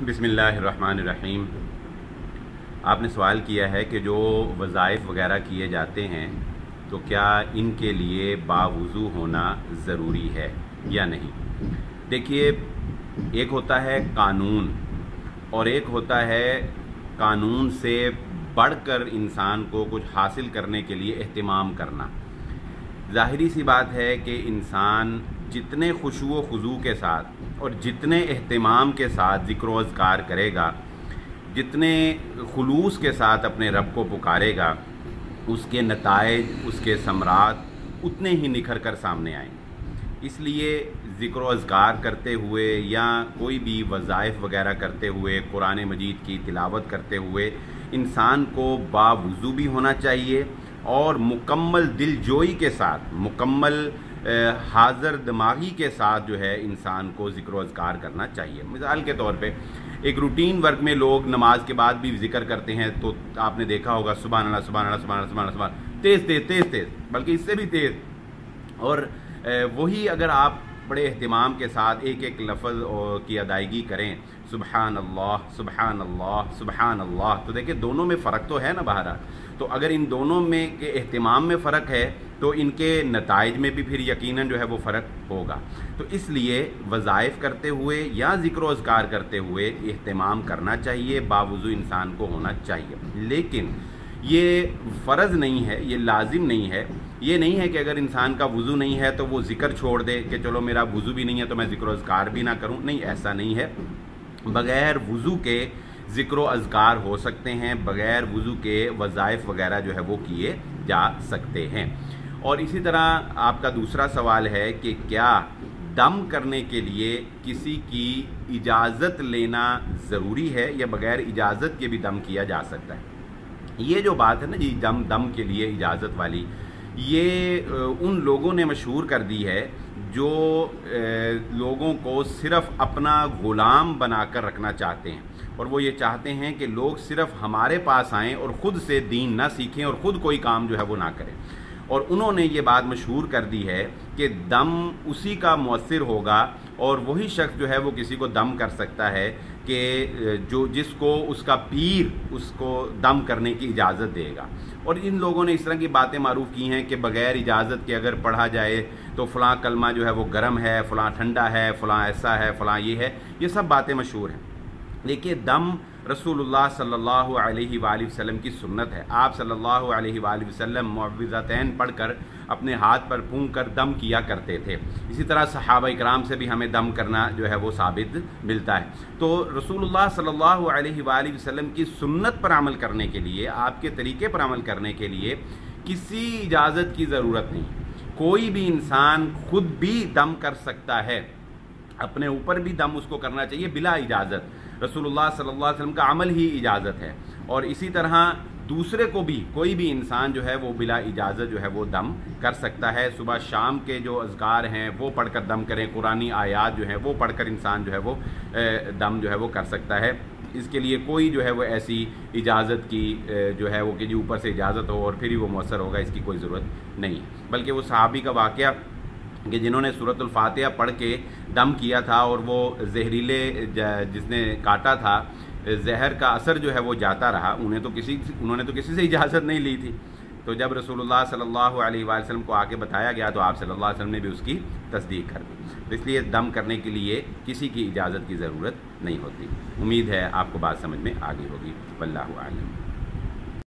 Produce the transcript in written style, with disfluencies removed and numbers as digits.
بسم اللہ الرحمن الرحیم۔ آپ نے سوال کیا ہے کہ جو وظائف وغیرہ کیے جاتے ہیں تو کیا ان کے لیے باوضو ہونا ضروری ہے یا نہیں؟ دیکھیے، ایک ہوتا ہے قانون اور ایک ہوتا ہے قانون سے بڑھ کر انسان کو کچھ حاصل کرنے کے لیے اہتمام کرنا۔ ظاہری سی بات ہے کہ انسان جتنے خشوع و خضوع کے ساتھ اور جتنے اہتمام کے ساتھ ذکر و اذکار کرے گا، جتنے خلوص کے ساتھ اپنے رب کو پکارے گا، اس کے نتائج، اس کے ثمرات اتنے ہی نکھر کر سامنے آئیں گے۔ اس لیے ذکر و اذکار کرتے ہوئے یا کوئی بھی وظائف وغیرہ کرتے ہوئے، قرآن مجید کی تلاوت کرتے ہوئے انسان کو باوضو بھی ہونا چاہیے اور مکمل دل جوئی کے ساتھ، مکمل حاضر دماغی کے ساتھ جو ہے انسان کو ذکر و اذکار کرنا چاہیے۔ مثال کے طور پہ ایک روٹین ورک میں لوگ نماز کے بعد بھی ذکر کرتے ہیں، تو آپ نے دیکھا ہوگا سبحان اللہ سبحان اللہ سبحان اللہ سبحان اللہ سبحان، تیز بلکہ اس سے بھی تیز۔ اور وہی اگر آپ بڑے اہتمام کے ساتھ ایک ایک لفظ کی ادائیگی کریں، سبحان اللہ سبحان اللہ سبحان اللہ، تو دیکھیں دونوں میں فرق تو ہے نا بہرحال۔ تو اگر ان دونوں میں کے اہتمام میں فرق ہے تو ان کے نتائج میں بھی پھر یقیناً جو ہے وہ فرق ہوگا۔ تو اس لیے وظائف کرتے ہوئے یا ذکر و اذکار کرتے ہوئے اہتمام کرنا چاہیے، باوضو انسان کو ہونا چاہیے، لیکن یہ فرض نہیں ہے، یہ لازم نہیں ہے۔ یہ نہیں ہے کہ اگر انسان کا وضو نہیں ہے تو وہ ذکر چھوڑ دے کہ چلو میرا وضو بھی نہیں ہے تو میں ذکر و اذکار بھی نہ کروں، نہیں، ایسا نہیں ہے۔ بغیر وضو کے ذکر و اذکار ہو سکتے ہیں، بغیر وضو کے وظائف وغیرہ جو ہے وہ کیے جا سکتے ہیں۔ اور اسی طرح آپ کا دوسرا سوال ہے کہ کیا دم کرنے کے لیے کسی کی اجازت لینا ضروری ہے یا بغیر اجازت کے بھی دم کیا جا سکتا ہے؟ یہ جو بات ہے نا جی، دم کے لیے اجازت والی، یہ ان لوگوں نے مشہور کر دی ہے جو لوگوں کو صرف اپنا غلام بنا کر رکھنا چاہتے ہیں، اور وہ یہ چاہتے ہیں کہ لوگ صرف ہمارے پاس آئیں اور خود سے دین نہ سیکھیں اور خود کوئی کام جو ہے وہ نہ کریں۔ اور انہوں نے یہ بات مشہور کر دی ہے کہ دم اسی کا مؤثر ہوگا اور وہی شخص جو ہے وہ کسی کو دم کر سکتا ہے کہ جس کو اس کا پیر اس کو دم کرنے کی اجازت دے گا۔ اور ان لوگوں نے اس طرح کی باتیں معروف کی ہیں کہ بغیر اجازت کے اگر پڑھا جائے تو فلاں کلمہ جو ہے وہ گرم ہے، فلاں ٹھنڈا ہے، فلاں ایسا ہے، فلاں یہ ہے، یہ سب باتیں مشہور ہیں۔ دیکھیے، دم رسول اللہ صلی اللہ علیہ وآلہ وسلم کی سنت ہے۔ آپ صلی اللہ علیہ وآلہ وسلم معوذتین پڑھ کر اپنے ہاتھ پر پھونک کر دم کیا کرتے تھے۔ اسی طرح صحابہ اکرام سے بھی ہمیں دم کرنا جو ہے وہ ثابت ملتا ہے۔ تو رسول اللہ صلی اللہ علیہ وآلہ وسلم کی سنت پر عمل کرنے کے لیے، آپ کے طریقے پر عمل کرنے کے لیے کسی اجازت کی ضرورت نہیں۔ کوئی بھی انسان خود بھی دم کر سکتا ہے، اپنے اوپر بھی دم اس کو کرنا چاہیے بلا اجازت۔ رسول اللہ صلی اللہ علیہ وسلم کا عمل ہی اجازت ہے، اور اسی طرح دوسرے کو بھی کوئی بھی انسان جو ہے وہ بلا اجازت جو ہے وہ دم کر سکتا ہے۔ صبح شام کے جو اذکار ہیں وہ پڑھ کر دم کریں، قرآنی آیات جو ہیں وہ پڑھ کر انسان جو ہے وہ دم جو ہے وہ کر سکتا ہے۔ اس کے لیے کوئی جو ہے وہ ایسی اجازت کی جو ہے وہ کہ جی اوپر سے اجازت ہو اور پھر ہی وہ مؤثر ہوگا، اس کی کوئی ضرورت نہیں ہے۔ بلکہ وہ صحابی کا واقعہ کہ جنہوں نے سورۃ الفاتحہ پڑھ کے دم کیا تھا اور وہ زہریلے جس نے کاٹا تھا، زہر کا اثر جو ہے وہ جاتا رہا، انہوں نے تو کسی سے اجازت نہیں لی تھی۔ تو جب رسول اللہ صلی اللہ علیہ وآلہ وسلم کو آ کے بتایا گیا تو آپ صلی اللہ علیہ وسلم نے بھی اس کی تصدیق کر دی۔ تو اس لیے دم کرنے کے لیے کسی کی اجازت کی ضرورت نہیں ہوتی۔ امید ہے آپ کو بات سمجھ میں آ گئی ہوگی۔ واللہ اعلم۔